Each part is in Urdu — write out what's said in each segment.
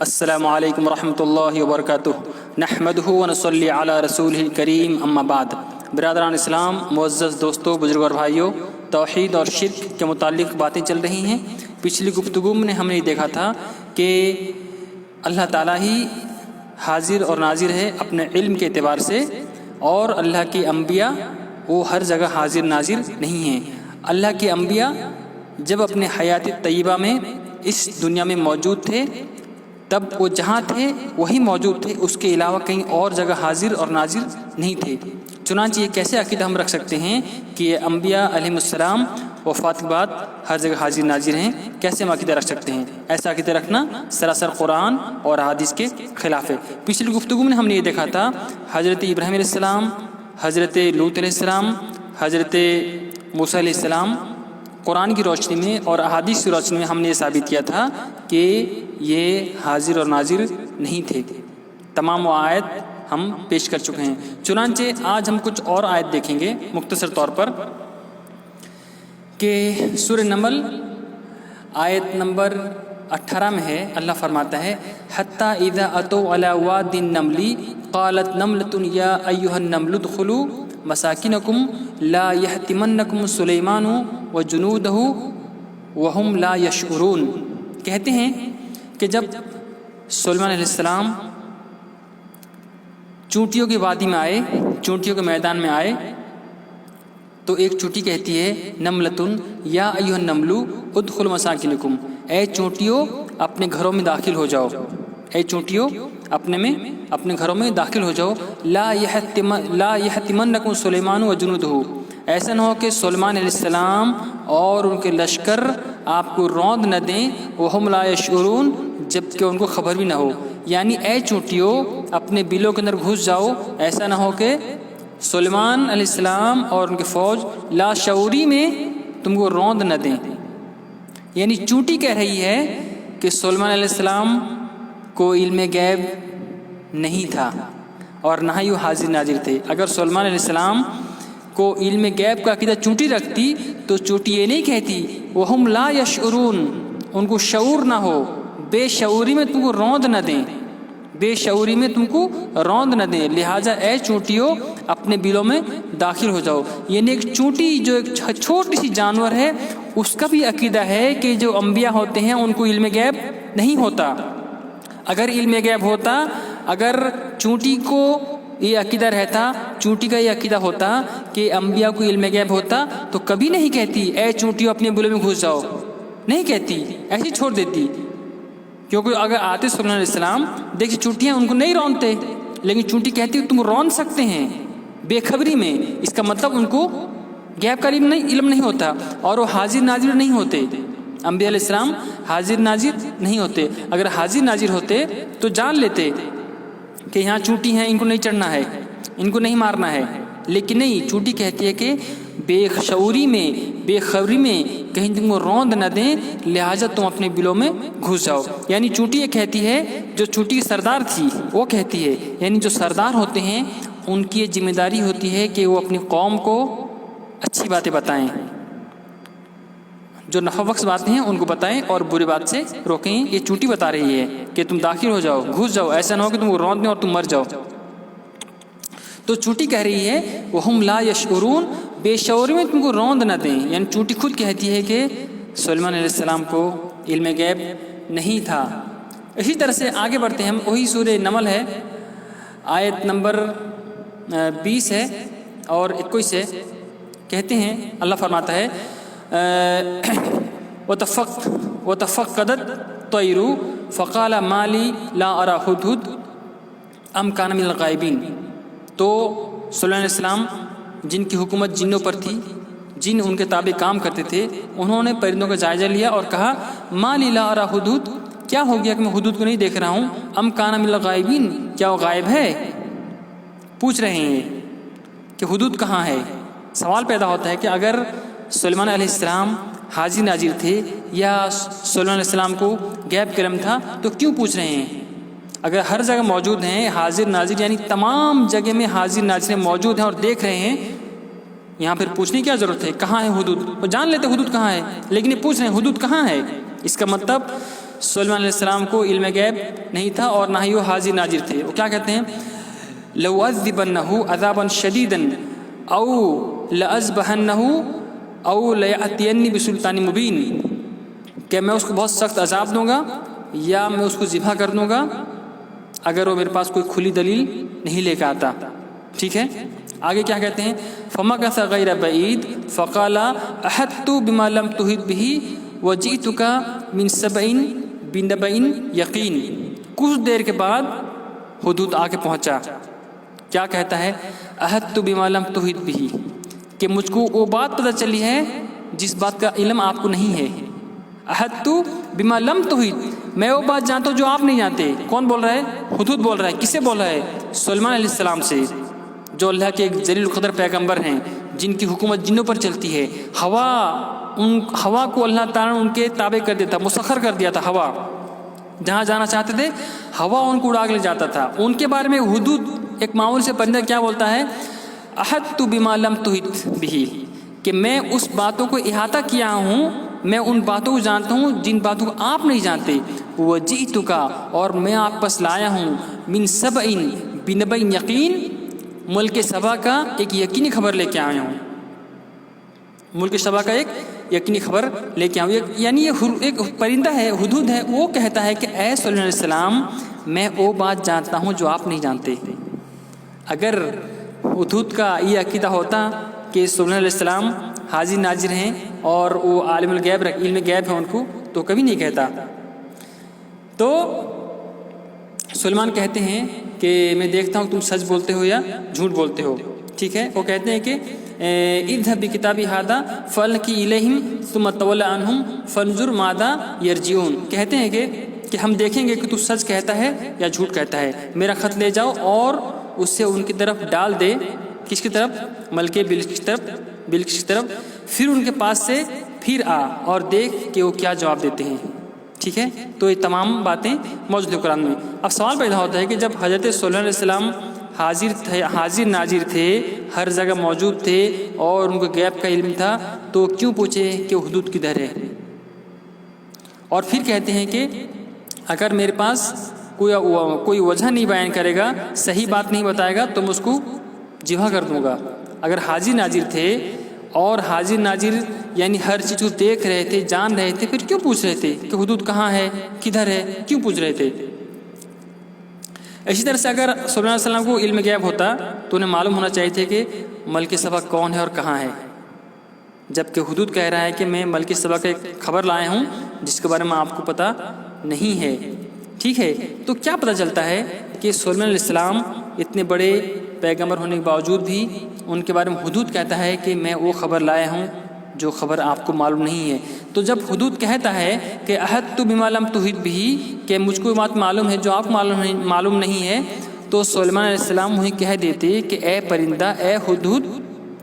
السلام علیکم ورحمۃ اللہ وبرکاتہ نحمدہ ونصلی علی رسولہ الکریم اما بعد۔ برادران اسلام، معزز دوستو، بزرگ اور بھائیوں، توحید اور شرک کے متعلق باتیں چل رہی ہیں۔ پچھلی گفتگو میں ہم نے دیکھا تھا کہ اللہ تعالیٰ ہی حاضر اور ناظر ہے اپنے علم کے اعتبار سے، اور اللہ کے انبیاء وہ ہر جگہ حاضر ناظر نہیں ہیں۔ اللہ کے انبیاء جب اپنے حیات طیبہ میں اس دنیا میں موجود تھے تب وہ جہاں تھے وہی موجود تھے، اس کے علاوہ کہیں اور جگہ حاضر اور ناظر نہیں تھے۔ چنانچہ یہ کیسے عقیدہ ہم رکھ سکتے ہیں کہ یہ انبیاء علیہ السلام وفات کے بعد ہر جگہ حاضر ناظر ہیں؟ کیسے ہم عقیدہ رکھ سکتے ہیں؟ ایسا عقیدہ رکھنا سراسر قرآن اور حدیث کے خلاف ہے۔ پچھلی گفتگو میں ہم نے یہ دیکھا تھا حضرت ابراہیم علیہ السلام، حضرت لوط علیہ السلام، حضرت موسیٰ علیہ السلام، قرآن کی روشنی میں اور احادیث کی روشنی میں ہم نے یہ ثابت کیا تھا کہ یہ حاضر اور ناظر نہیں تھے۔ تمام آیت ہم پیش کر چکے ہیں۔ چنانچہ آج ہم کچھ اور آیت دیکھیں گے مختصر طور پر کہ سورہ نمل آیت نمبر 18 میں ہے، اللہ فرماتا ہے حتیٰ اذا اتوا علی واد النمل قالت نملۃ یا ایھا النمل ادخلوا مساکنکم لا یحطمنکم سلیمان وجنودہ وہم لا یشعرون۔ کہتے ہیں کہ جب سلیمان علیہ السلام چونٹیوں کی وادی میں آئے، چونٹیوں کے میدان میں آئے، تو ایک چونٹی کہتی ہے نملتن یا ایھا النمل ادخلوا مساکنکم، اے چونٹیوں اپنے گھروں میں داخل ہو جاؤ، اے چونٹیوں اپنے گھروں میں داخل ہو جاؤ، لا یحطمنکم سلیمان وجنودہ، ایسا نہ ہو کہ سلیمان علیہ السلام اور ان کے لشکر آپ کو روند نہ دیں، وہم لا یشعرون، جبکہ ان کو خبر بھی نہ ہو۔ یعنی اے چونٹیوں اپنے بلوں کے اندر گھس جاؤ، ایسا نہ ہو کہ سلیمان علیہ السلام اور ان کی فوج لاشعوری میں تم کو روند نہ دیں۔ یعنی چونٹی کہہ رہی ہے کہ سلیمان علیہ السلام کو علم غیب نہیں تھا اور نہ ہی وہ حاضر ناظر تھے۔ اگر سلیمان علیہ السلام کو علم غیب کا عقیدہ چونٹی رکھتی تو چونٹی یہ نہیں کہتی وہم لا یشعرون، ان کو شعور نہ ہو، بے شعوری میں تم کو روند نہ دیں، بے شعوری میں تم کو روند نہ دیں، لہٰذا اے چونٹیوں اپنے بلوں میں داخل ہو جاؤ۔ یعنی ایک چونٹی جو ایک چھوٹی سی جانور ہے، اس کا بھی عقیدہ ہے کہ جو انبیاء ہوتے ہیں ان کو علم غیب نہیں ہوتا۔ اگر علم غیب ہوتا، اگر چونٹی کو یہ عقیدہ رہتا، چونٹی کا یہ عقیدہ ہوتا کہ انبیاء کو علم غیب ہوتا تو کبھی نہیں کہتی اے چونٹیوں اپنے بلوں میں گھس جاؤ، نہیں کہتی، ایسے چھوڑ دیتی۔ کیونکہ اگر آتے سلیمان علیہ السلام دیکھیں چونٹیاں ان کو نہیں روندتے، لیکن چونٹی کہتی تم روند سکتے ہیں بے خبری میں، اس کا مطلب ان کو غیب کا علم نہیں ہوتا اور وہ حاضر ناظر نہیں ہوتے۔ انبیاء علیہ السلام حاضر ناظر نہیں ہوتے، اگر حاضر ناظر ہوتے تو جان لیتے کہ یہاں چونٹی ہیں، ان کو نہیں چڑھنا ہے، ان کو نہیں مارنا ہے، لیکن نہیں، چونٹی کہتی ہے کہ بے شعوری میں، بے خبری میں کہیں تم کو روند نہ دیں، لہٰذا تم اپنے بلوں میں گھس جاؤ۔ یعنی چونٹی یہ کہتی ہے، جو چونٹی کی سردار تھی وہ کہتی ہے، یعنی جو سردار ہوتے ہیں ان کی یہ ذمہ داری ہوتی ہے کہ وہ اپنی قوم کو اچھی باتیں بتائیں، جو نفع بخش باتیں ہیں ان کو بتائیں اور بری بات سے روکیں۔ یہ چونٹی بتا رہی ہے کہ تم داخل ہو جاؤ، گھس جاؤ، ایسا نہ ہو کہ تم کو روند دیں اور تم مر جاؤ۔ تو چونٹی کہہ رہی ہے وہم لا یشعرون، بے شعوری میں تم کو روند نہ دیں، یعنی چونٹی خود کہتی ہے کہ سلیمان علیہ السلام کو علم غیب نہیں تھا۔ اسی طرح سے آگے بڑھتے ہیں ہم، وہی سورہ نمل ہے، آیت نمبر 20 ہے اور 21 ہے۔ کہتے ہیں، اللہ فرماتا ہے وَتَفَقَّدَتْ الطَّيْرُ فَقَالَ مَا لِي لَا أَرَىٰ هُدْهُدْ أَمْ كَانَ مِنَ الْغَائِبِينَ۔ تو سلیمان علیہ السلام جن کی حکومت جنوں پر تھی، جن ان کے تابع کام کرتے تھے، انہوں نے پرندوں کا جائزہ لیا اور کہا مَا لِي لَا أَرَىٰ هُدْهُدْ، کیا ہو گیا کہ میں حدود کو نہیں دیکھ رہا ہوں، أَمْ كَانَ مِنَ الْغَائِبِينَ، کیا وہ غائب ہے؟ پوچھ رہے ہیں کہ حدود کہاں ہے۔ سوال پیدا ہوتا ہے کہ اگر سلیمان علیہ السلام حاضر ناظر تھے یا سلیمان علیہ السلام کو غیب کا علم تھا تو کیوں پوچھ رہے ہیں؟ اگر ہر جگہ موجود ہیں حاضر ناظر، یعنی تمام جگہ میں حاضر ناظر موجود ہیں اور دیکھ رہے ہیں، یہاں پھر پوچھنے کی کیا ضرورت ہے؟ کہاں ہے حدود؟ وہ جان لیتے حدود کہاں ہے، لیکن یہ پوچھ رہے ہیں حدود کہاں ہے۔ اس کا مطلب سلیمان علیہ السلام کو علم غیب نہیں تھا اور نہ ہی وہ حاضر ناظر تھے. وہ کیا کہتے ہیں؟ لَأُعَذِّبَنَّهُ عَذَابًا شَدِيدًا أَوْ لَأَذْبَحَنَّهُ أَوْ لَيَأْتِيَنِّي بِسُلْطَانٍ مُبِينٍ کہ میں اس کو بہت سخت عذاب دوں گا یا میں اس کو ذبح کر دوں گا اگر وہ میرے پاس کوئی کھلی دلیل نہیں لے کے آتا. ٹھیک ہے. آگے کیا کہتے ہیں؟ فَمَكَثَ غَيْرَ بَعِيدٍ فَقَالَ أَحَطتُ بِمَا لَمْ تُحِطْ بِهِ وَجِئْتُكَ مِنْ سَبْعٍ بِنَبَإٍ يَقِينٍ. کچھ دیر کے بعد حدود آ کے پہنچا. کیا کہتا ہے؟ أَحَطتُ بِمَا لَمْ تُحِطْ بِهِ کہ مجھ کو وہ بات پتہ چلی ہے جس بات کا علم آپ کو نہیں ہے. أَحَطتُ بِمَا لَمْ تُحِطْ میں وہ بات جانتا ہوں جو آپ نہیں جانتے. کون بول رہا ہے؟ حدود بول رہا ہے. کس سے بول رہا ہے؟ سلیمان علیہ السلام سے، جو اللہ کے ایک جلیل القدر پیغمبر ہیں جن کی حکومت جنوں پر چلتی ہے. ہوا کو اللہ تعالیٰ نے ان کے تابع کر دیا تھا، مسخر کر دیا تھا. ہوا جہاں جانا چاہتے تھے ہوا ان کو اڑا کے لے جاتا تھا. ان کے بارے میں حدود ایک معمول سے پرندہ کیا بولتا ہے؟ أَحَطتُ بِمَا لَمْ تُحِطْ بِهِ کہ میں اس باتوں کو احاطہ کیا ہوں، میں ان باتوں کو جانتا ہوں جن باتوں کو آپ نہیں جانتے. وَجِئْتُكَ اور میں آپ پاس لایا ہوں مِنْ سَبْعٍ بِنَبَإٍ یقین ملک سبا کا ایک یقینی خبر لے کے آیا ہوں. ملک سبا کا ایک یقینی خبر لے کے آیا ہوں. یعنی یہ ایک پرندہ ہے، حدود ہے. وہ کہتا ہے کہ اے صلی اللہ علیہ السلام میں وہ بات جانتا ہوں جو آپ نہیں جانتے. اگر حدود کا یہ عقیدہ ہوتا کہ صلی اللہ علیہ السلام حاضر ناظر ہیں اور وہ عالم الغیب علم غیب ہے ان کو، تو کبھی نہیں کہتا. تو سلیمان کہتے ہیں کہ میں دیکھتا ہوں تم سچ بولتے ہو یا جھوٹ بولتے ہو. ٹھیک ہے. وہ کہتے ہیں کہ اذهب بکتابی ھذا فالقی الیہم ثم تول عنہم فانظر ماذا یرجعون. کہتے ہیں کہ ہم دیکھیں گے کہ تو سچ کہتا ہے یا جھوٹ کہتا ہے. میرا خط لے جاؤ اور اس سے ان کی طرف ڈال دے. کس کی طرف؟ ملکہ بلقیس کی طرف. پھر ان کے پاس سے پھر آ اور دیکھ کہ وہ کیا جواب دیتے ہیں. ٹھیک ہے. تو یہ تمام باتیں موجود ہیں قرآن میں. اب سوال پیدا ہوتا ہے کہ جب حضرت صلی اللہ علیہ وسلم حاضر ناظر تھے، ہر جگہ موجود تھے اور ان کو غیب کا علم تھا، تو کیوں پوچھے کہ حدود کدھر ہے؟ اور پھر کہتے ہیں کہ اگر میرے پاس کوئی وجہ نہیں بیان کرے گا، صحیح بات نہیں بتائے گا تو میں اس کو ذبح کر دوں گا. اگر حاضر ناظر تھے اور حاضر ناظر یعنی ہر چیز کو دیکھ رہے تھے، جان رہے تھے، پھر کیوں پوچھ رہے تھے کہ حدود کہاں ہے، کدھر ہے؟ کیوں پوچھ رہے تھے؟ اسی طرح سے اگر صلی اللہ علیہ وسلم کو علم غیب ہوتا تو انہیں معلوم ہونا چاہیے تھے کہ ملک سبا کون ہے اور کہاں ہے. جبکہ حدود کہہ رہا ہے کہ میں ملک سبا کا ایک خبر لایا ہوں جس کے بارے میں آپ کو پتہ نہیں ہے. ٹھیک ہے. تو کیا پتہ چلتا ہے کہ سلیمان علیہ السلام اتنے بڑے پیغمبر ہونے کے باوجود بھی ان کے بارے میں حدود کہتا ہے کہ میں وہ خبر لایا ہوں جو خبر آپ کو معلوم نہیں ہے. تو جب حدود کہتا ہے کہ أَحَطتُ بِمَا لَمْ تُحِطْ بِهِ کہ مجھ کو بات معلوم ہے جو آپ معلوم نہیں ہے، تو سلیمان علیہ السلام وہی کہہ دیتے کہ اے پرندہ، اے حدود،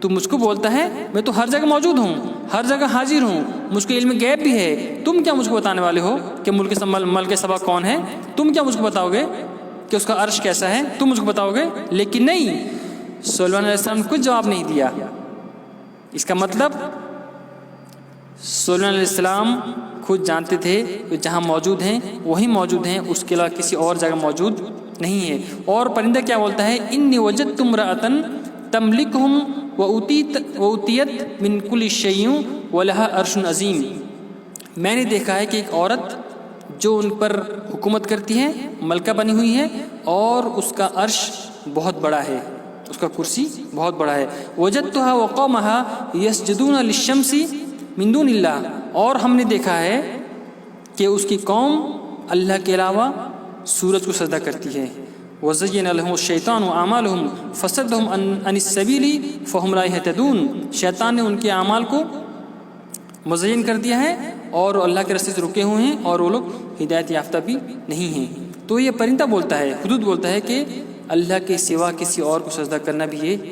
تو مجھ کو بولتا ہے میں تو ہر جگہ موجود ہوں، ہر جگہ حاضر ہوں، مجھ کو علم غیب بھی ہے. تم کیا مجھ کو بتانے والے ہو کہ ملک سبا کون ہے؟ تم کیا مجھ کو بتاؤ گے کہ اس کا عرش کیسا ہے؟ تم مجھ کو بتاؤ گے. لیکن نہیں، سلیمان علیہ السلام نے کچھ جواب نہیں دیا. اس کا مطلب سلیمان علیہ السلام خود جانتے تھے کہ جہاں موجود ہیں وہی موجود ہیں، اس کے علاوہ کسی اور جگہ موجود نہیں ہے. اور پرندہ کیا بولتا ہے؟ انی وجدت امرأۃ تملکہم وأوتیت من کل شیء ولها عرش عظیم. میں نے دیکھا ہے کہ ایک عورت جو ان پر حکومت کرتی ہے، ملکہ بنی ہوئی ہے، اور اس کا عرش بہت بڑا ہے، اس کا کرسی بہت بڑا ہے. وجدتها وقومها یسجدون للشمس من دون اللہ. اور ہم نے دیکھا ہے کہ اس کی قوم اللہ کے علاوہ سورج کو سجدہ کرتی ہے. وزین لهم الشیطان اعمالهم فصدهم عن السبیل فهم لا يهتدون. شیطان نے ان کے اعمال کو مزین کر دیا ہے اور اللہ کے راستے سے رکے ہوئے ہیں اور وہ لوگ ہدایت یافتہ بھی نہیں ہیں. تو یہ پرندہ بولتا ہے، حدود بولتا ہے کہ اللہ کے سوا کسی اور کو سجدہ کرنا بھی یہ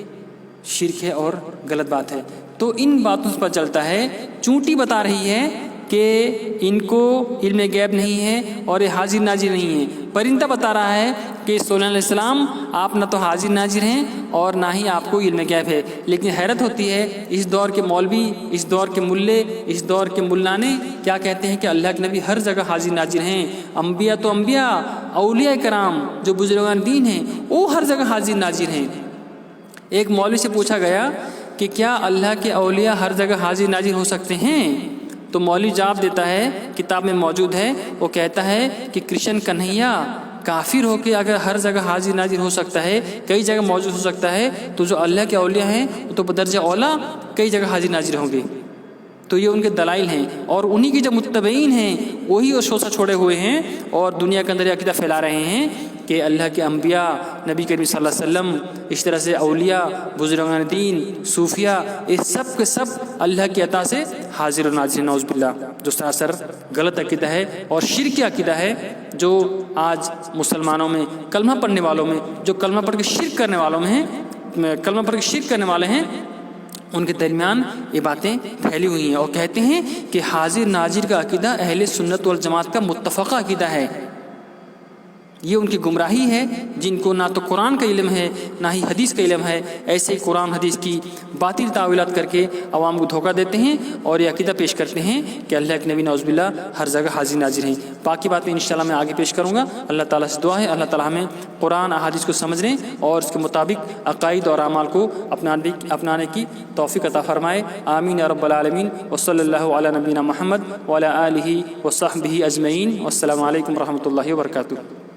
شرک ہے اور غلط بات ہے. تو ان باتوں سے پتہ چلتا ہے، چونٹی بتا رہی ہے کہ ان کو علم غیب نہیں ہے اور یہ حاضر ناظر نہیں ہے۔ پرندہ بتا رہا ہے کہ سلیمان علیہ السلام آپ نہ تو حاضر ناظر ہیں اور نہ ہی آپ کو علم غیب ہے۔ لیکن حیرت ہوتی ہے اس دور کے مولوی، اس دور کے ملے، اس دور کے ملانے کیا کہتے ہیں کہ اللہ کے نبی ہر جگہ حاضر ناظر ہیں۔ انبیاء تو انبیاء، اولیاء کرام جو بزرگان دین ہیں وہ ہر جگہ حاضر ناظر ہیں۔ ایک مولوی سے پوچھا گیا کہ کیا اللہ کے اولیاء ہر جگہ حاضر ناظر ہو سکتے ہیں؟ تو مولوی جواب دیتا ہے، کتاب میں موجود ہے، وہ کہتا ہے کہ کرشن کنہیا کافر ہو کے اگر ہر جگہ حاضر ناظر ہو سکتا ہے، کئی جگہ موجود ہو سکتا ہے، تو جو اللہ کے اولیاء ہیں وہ تو بدرجہ اولا کئی جگہ حاضر ناظر ہوں گے۔ تو یہ ان کے دلائل ہیں، اور انہی کی جو متبعین ہیں وہی وہ شوشہ چھوڑے ہوئے ہیں اور دنیا کے اندر یہ عقیدہ پھیلا رہے ہیں کہ اللہ کے انبیاء، نبی کریم صلی اللہ علیہ وسلم، اس طرح سے اولیاء، بزرگان دین، صوفیاء، یہ سب کے سب اللہ کی عطا سے حاضر و ناظر، نعوذ باللہ، جو سراسر غلط عقیدہ ہے اور شرکی عقیدہ ہے، جو آج مسلمانوں میں، کلمہ پڑھنے والوں میں، جو کلمہ پڑھ کے شرک کرنے والوں میں ہیں، کلمہ پڑھ کے شرک کرنے والے ہیں، ان کے درمیان یہ باتیں پھیلی ہوئی ہیں، اور کہتے ہیں کہ حاضر ناظر کا عقیدہ اہل سنت والجماعت کا متفقہ عقیدہ ہے۔ یہ ان کی گمراہی ہے، جن کو نہ تو قرآن کا علم ہے نہ ہی حدیث کا علم ہے، ایسے ہی قرآن حدیث کی باطل تعویلات کر کے عوام کو دھوکہ دیتے ہیں اور یہ عقیدہ پیش کرتے ہیں کہ اللہ کے نبی نعوذ باللہ ہر جگہ حاضر ناظر ہیں۔ باقی باتیں انشاءاللہ میں آگے پیش کروں گا۔ اللہ تعالیٰ سے دعا ہے اللہ تعالیٰ ہمیں قرآن احادیث کو سمجھنے اور اس کے مطابق عقائد اور اعمال کو اپنانے کی توفیق عطا فرمائے۔ آمین یا رب العالمین، وصلی اللہ علی نبینا محمد وعلی آلہ وصحبہ اجمعین، والسلام علیکم ورحمۃ اللہ وبرکاتہ۔